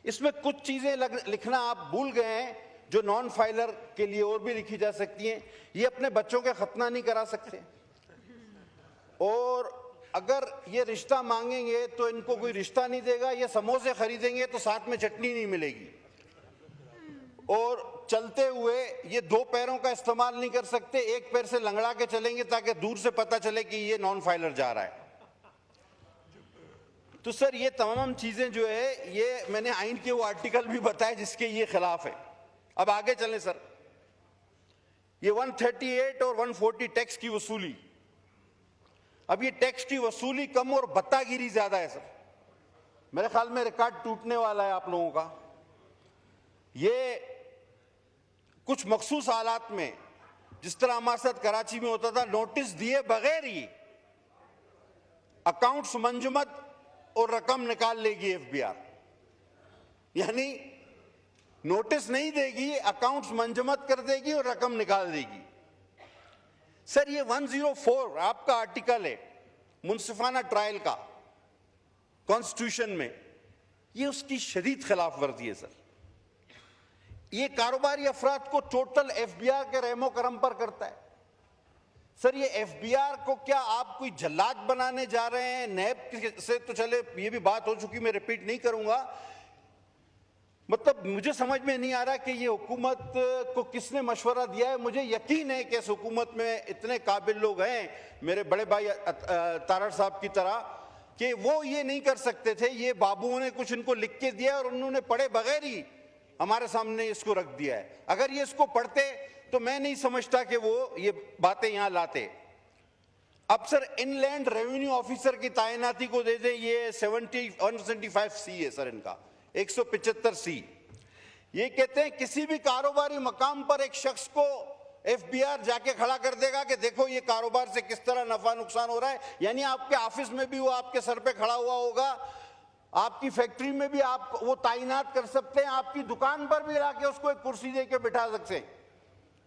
इसमें कुछ चीजें लिखना आप भूल गए हैं जो नॉन फाइलर के लिए और भी लिखी जा सकती हैं। ये अपने बच्चों के खतना नहीं करा सकते, और अगर ये रिश्ता मांगेंगे तो इनको कोई रिश्ता नहीं देगा। ये समोसे खरीदेंगे तो साथ में चटनी नहीं मिलेगी, और चलते हुए ये दो पैरों का इस्तेमाल नहीं कर सकते, एक पैर से लंगड़ा के चलेंगे ताकि दूर से पता चले कि ये नॉन फाइलर जा रहा है। तो सर ये तमाम चीजें जो है, ये मैंने आइन के वो आर्टिकल भी बताए जिसके ये खिलाफ है। अब आगे चलें सर, ये 138 और 140 टैक्स की वसूली। अब ये टैक्स की वसूली कम और बत्तागिरी ज्यादा है सर। मेरे ख्याल में रिकॉर्ड टूटने वाला है आप लोगों का। ये कुछ मखसूस हालात में, जिस तरह हमारे साथ कराची में होता था, नोटिस दिए बगैर ही अकाउंट्स मंजमद और रकम निकाल लेगी एफबीआर। यानी नोटिस नहीं देगी, अकाउंट्स मंजमद कर देगी और रकम निकाल देगी। सर ये 104 आपका आर्टिकल है मुनसिफाना ट्रायल का कॉन्स्टिट्यूशन में, ये उसकी शदीद खिलाफ वर्जी है सर। ये कारोबारी अफराद को टोटल एफबीआर के रहमो करम पर करता है। सर ये एफबीआर को क्या आप कोई जल्लाद बनाने जा रहे हैं? नैब से तो चले, ये भी बात हो चुकी, मैं रिपीट नहीं करूंगा। मतलब मुझे समझ में नहीं आ रहा कि ये हुकूमत को किसने मशवरा दिया है। मुझे यकीन है कि इस हुकूमत में इतने काबिल लोग हैं, मेरे बड़े भाई तारड़ साहब की तरह, कि वो ये नहीं कर सकते थे। ये बाबुओं ने कुछ इनको लिख के दिया और उन्होंने पढ़े बगैर ही हमारे सामने इसको रख दिया है। अगर ये इसको पढ़ते तो मैं नहीं समझता कि वो ये बातें यहां लाते। अब सर इनलैंड रेवेन्यू ऑफिसर की तैनाती को दे दें, ये 175 सी है सर, इनका 175 सी। ये कहते हैं किसी भी कारोबारी मकाम पर एक शख्स को एफबीआर जाके खड़ा कर देगा कि देखो ये कारोबार से किस तरह नफा नुकसान हो रहा है। यानी आपके ऑफिस में भी वो आपके सर पे खड़ा हुआ होगा, आपकी फैक्ट्री में भी आप वो तैनात कर सकते हैं, आपकी दुकान पर भी लाके उसको एक कुर्सी दे के बिठा सकते हैं।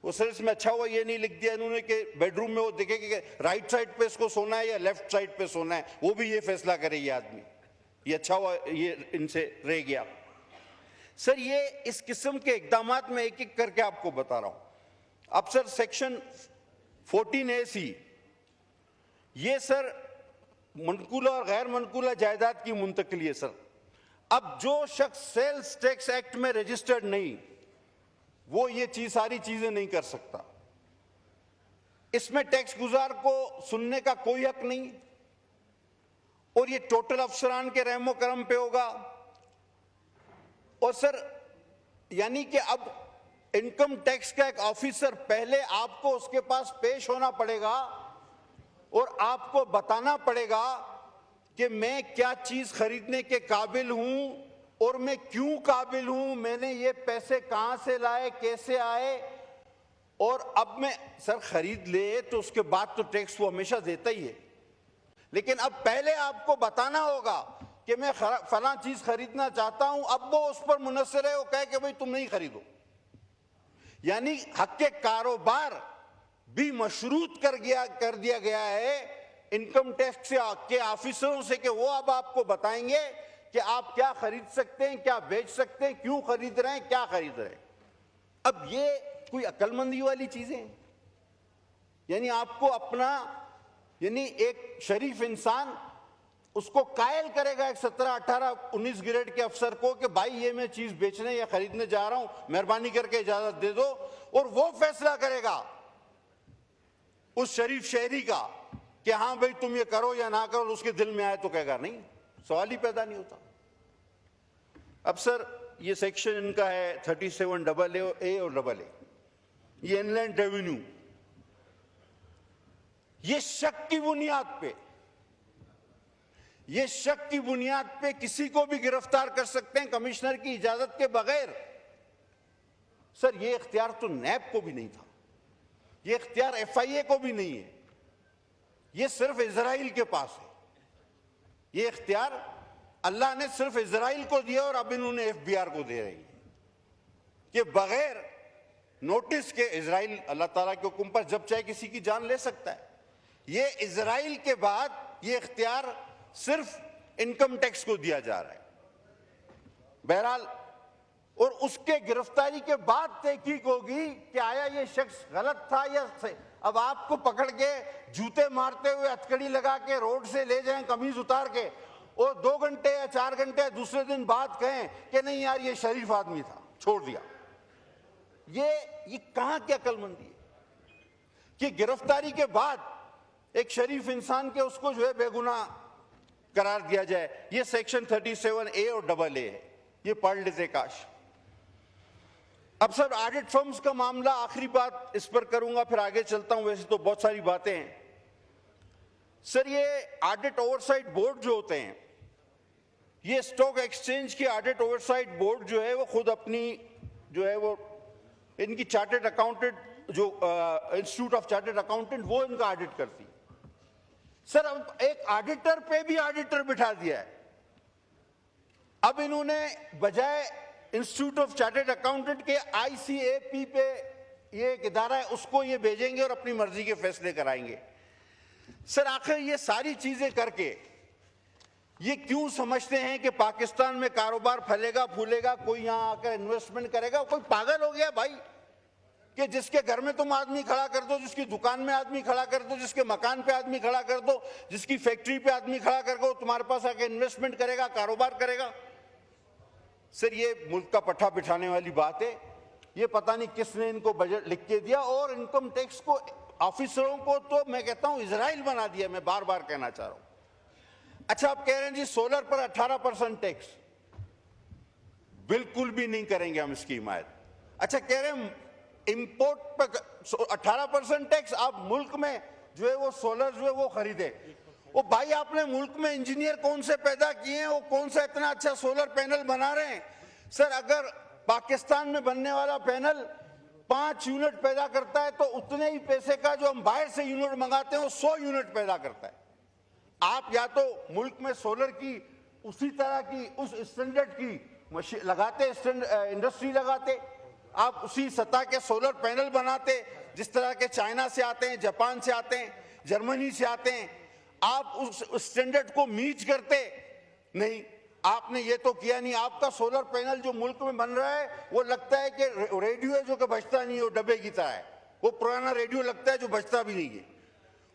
वो सर इसमें अच्छा हुआ ये नहीं लिख दिया इन्होंने कि बेडरूम में वो देखेगा कि राइट साइड पे इसको सोना है या लेफ्ट साइड पे सोना है, वो भी ये फैसला करे ये आदमी। ये अच्छा हुआ ये इनसे रह गया। सर ये इस किस्म के इकदामात में एक एक करके आपको बता रहा हूं। अब सर सेक्शन 14A(c), ये सर मनकूला और गैर मनकूला जायदाद की मुंतकिली है सर। अब जो शख्स सेल्स टैक्स एक्ट में रजिस्टर्ड नहीं, वो ये सारी चीजें नहीं कर सकता। इसमें टैक्स गुजार को सुनने का कोई हक नहीं, और ये टोटल अफसरान के रहमो करम पे होगा। और सर यानी कि अब इनकम टैक्स का एक ऑफिसर, पहले आपको उसके पास पेश होना पड़ेगा और आपको बताना पड़ेगा कि मैं क्या चीज खरीदने के काबिल हूं और मैं क्यों काबिल हूं, मैंने ये पैसे कहां से लाए, कैसे आए। और अब मैं सर खरीद ले तो उसके बाद तो टैक्स वो हमेशा देता ही है, लेकिन अब पहले आपको बताना होगा कि मैं फलां चीज खरीदना चाहता हूं। अब वो उस पर मुनस्सर है, वो कहे कि भाई तुम नहीं खरीदो। यानी हक के कारोबार भी मशरूत कर दिया गया है इनकम टैक्स के ऑफिसरों से कि वो अब आपको बताएंगे कि आप क्या खरीद सकते हैं, क्या बेच सकते हैं, क्यों खरीद रहे हैं, क्या खरीद रहे हैं। अब ये कोई अक्लमंदी वाली चीजें, यानी आपको अपना, यानी एक शरीफ इंसान उसको कायल करेगा एक 17, 18, 19 ग्रेड के अफसर को कि भाई ये मैं चीज बेचने या खरीदने जा रहा हूं, मेहरबानी करके इजाजत दे दो, और वो फैसला करेगा उस शरीफ शहरी का कि हां भाई तुम ये करो या ना करो। उसके दिल में आए तो कहेगा नहीं, सवाल ही पैदा नहीं होता। अब सर ये सेक्शन इनका है 37AA और AA, ये इनलैंड रेवेन्यू, ये शक की बुनियाद पे, ये शक की बुनियाद पे किसी को भी गिरफ्तार कर सकते हैं कमिश्नर की इजाजत के बगैर। सर ये इख्तियार तो नैब को भी नहीं था, ये इख्तियार FIA को भी नहीं है, ये सिर्फ इजराइल के पास है। ये इख्तियार अल्लाह ने सिर्फ इजराइल को दिया और अब इन्होंने FBR को दे रही है कि बगैर नोटिस के इजराइल अल्लाह ताला के हुक्म पर जब चाहे किसी की जान ले सकता है। ये इजराइल के बाद ये इख्तियार सिर्फ इनकम टैक्स को दिया जा रहा है। बहरहाल, और उसके गिरफ्तारी के बाद तहकीक होगी कि आया ये शख्स गलत था या सही। अब आपको पकड़ के जूते मारते हुए हथकड़ी लगा के रोड से ले जाएं कमीज उतार के, और 2 घंटे या 4 घंटे दूसरे दिन बाद कहें कि नहीं यार ये शरीफ आदमी था, छोड़ दिया। ये कहां की अक्लमंदी है कि गिरफ्तारी के बाद एक शरीफ इंसान के उसको जो है बेगुनाह करार दिया जाए। ये सेक्शन 37A और AA है, ये पढ़ लेते काश। अब सर ऑडिट फर्म्स का मामला, आखिरी बात इस पर करूंगा, फिर आगे चलता हूं। वैसे तो बहुत सारी बातें हैं सर। ये ऑडिट ओवरसाइट बोर्ड जो होते हैं, ये स्टॉक एक्सचेंज की ऑडिट ओवरसाइट बोर्ड जो है वो खुद अपनी जो है वो इनकी चार्टर्ड अकाउंटेंट जो इंस्टीट्यूट ऑफ चार्टर्ड अकाउंटेंट वो इनका ऑडिट करती है। सर अब एक ऑडिटर पे भी ऑडिटर बिठा दिया है। अब इन्होंने बजाय इंस्टीट्यूट ऑफ चार्टर्ड अकाउंटेंट के ICAP पे ये एक इदारा है उसको ये भेजेंगे और अपनी मर्जी के फैसले कराएंगे। सर आखिर ये सारी चीजें करके ये क्यों समझते हैं कि पाकिस्तान में कारोबार फैलेगा फूलेगा, कोई यहां आकर इन्वेस्टमेंट करेगा? कोई पागल हो गया भाई कि जिसके घर में तुम आदमी खड़ा कर दो, जिसकी दुकान में आदमी खड़ा कर दो, जिसके मकान पे आदमी खड़ा कर दो, जिसकी फैक्ट्री पे आदमी खड़ा कर दो, तुम्हारे पास आके इन्वेस्टमेंट करेगा, कारोबार करेगा। सर ये मुल्क का पट्टा बिठाने वाली बात है। ये पता नहीं किसने इनको बजट लिख के दिया, और इनकम टैक्स को ऑफिसरों को तो मैं कहता हूं इजराइल बना दिया। मैं बार बार कहना चाह रहा हूं। अच्छा आप कह रहे हैं जी सोलर पर 18% टैक्स, बिल्कुल भी नहीं करेंगे हम इसकी हिमायत। अच्छा कह रहे हैं इंपोर्ट पर 18% टैक्स, आप मुल्क में जो है वो सोलर जो है वो खरीदे। वो भाई आपने मुल्क में इंजीनियर कौन से पैदा किए हैं, वो कौन सा इतना अच्छा सोलर पैनल बना रहे हैं? सर अगर पाकिस्तान में बनने वाला पैनल 5 यूनिट पैदा करता है तो उतने ही पैसे का जो हम बाहर से यूनिट मंगाते हैं वो 100 यूनिट पैदा करता है। आप या तो मुल्क में सोलर की उसी तरह की उस स्टैंडर्ड की मशीन लगाते, इंडस्ट्री लगाते, आप उसी सतह के सोलर पैनल बनाते जिस तरह के चाइना से आते हैं, जापान से आते हैं, जर्मनी से आते हैं। आप उस स्टैंडर्ड को मीट करते नहीं, आपने ये तो किया नहीं। आपका सोलर पैनल जो मुल्क में बन रहा है वो लगता है कि रेडियो है जो कि बजता नहीं है, वो डब्बे की तरह है। वो पुराना रेडियो लगता है जो बजता भी नहीं है,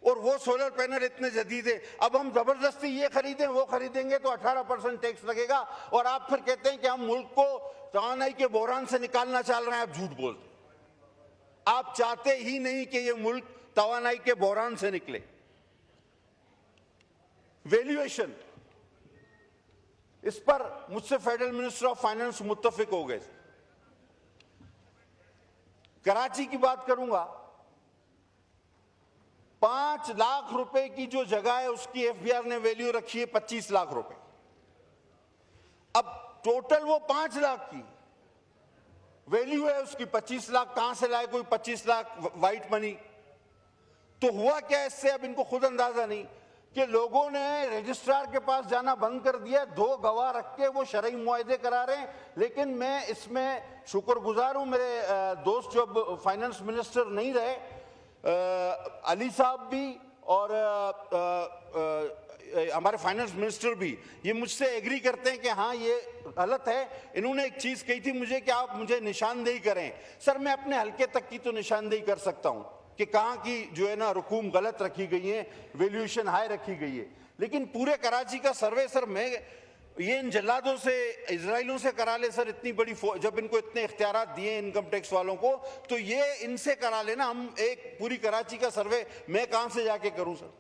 और वो सोलर पैनल इतने जदीद है। अब हम जबरदस्ती ये खरीदें वो खरीदेंगे तो 18% टैक्स लगेगा, और आप फिर कहते हैं कि हम मुल्क को तवानाई के बहरान से निकालना चाह रहे हैं। आप झूठ बोलते, आप चाहते ही नहीं कि ये मुल्क तवानाई के बहरान से निकले। वैल्यूएशन, इस पर मुझसे फेडरल मिनिस्टर ऑफ फाइनेंस मुत्तफिक हो गए। कराची की बात करूंगा, 5 लाख रुपए की जो जगह है उसकी FBR ने वैल्यू रखी है 25 लाख रुपए। अब टोटल वो 5 लाख की वैल्यू है, उसकी 25 लाख कहां से लाए कोई 25 लाख वाइट मनी? तो हुआ क्या इससे, अब इनको खुद अंदाजा नहीं कि लोगों ने रजिस्ट्रार के पास जाना बंद कर दिया। 2 गवाह रख के वो शरई मुआहदे करा रहे हैं। लेकिन मैं इसमें शुक्रगुजार हूं, मेरे दोस्त जो अब फाइनेंस मिनिस्टर नहीं रहे, अली साहब भी और हमारे फाइनेंस मिनिस्टर भी, ये मुझसे एग्री करते हैं कि हाँ ये गलत है। इन्होंने एक चीज कही थी मुझे कि आप मुझे निशानदेही करें। सर मैं अपने हल्के तक की तो निशानदेही कर सकता हूं कि कहां की जो है ना रकूम गलत रखी गई है, वैल्यूएशन हाई रखी गई है। लेकिन पूरे कराची का सर्वे सर मैं ये इन जल्लादों से, इजराइलों से करा ले सर। इतनी बड़ी जब इनको इतने इख्तियारात दिए इनकम टैक्स वालों को, तो ये इनसे करा लेना। हम एक पूरी कराची का सर्वे मैं कहां से जाके करूं सर?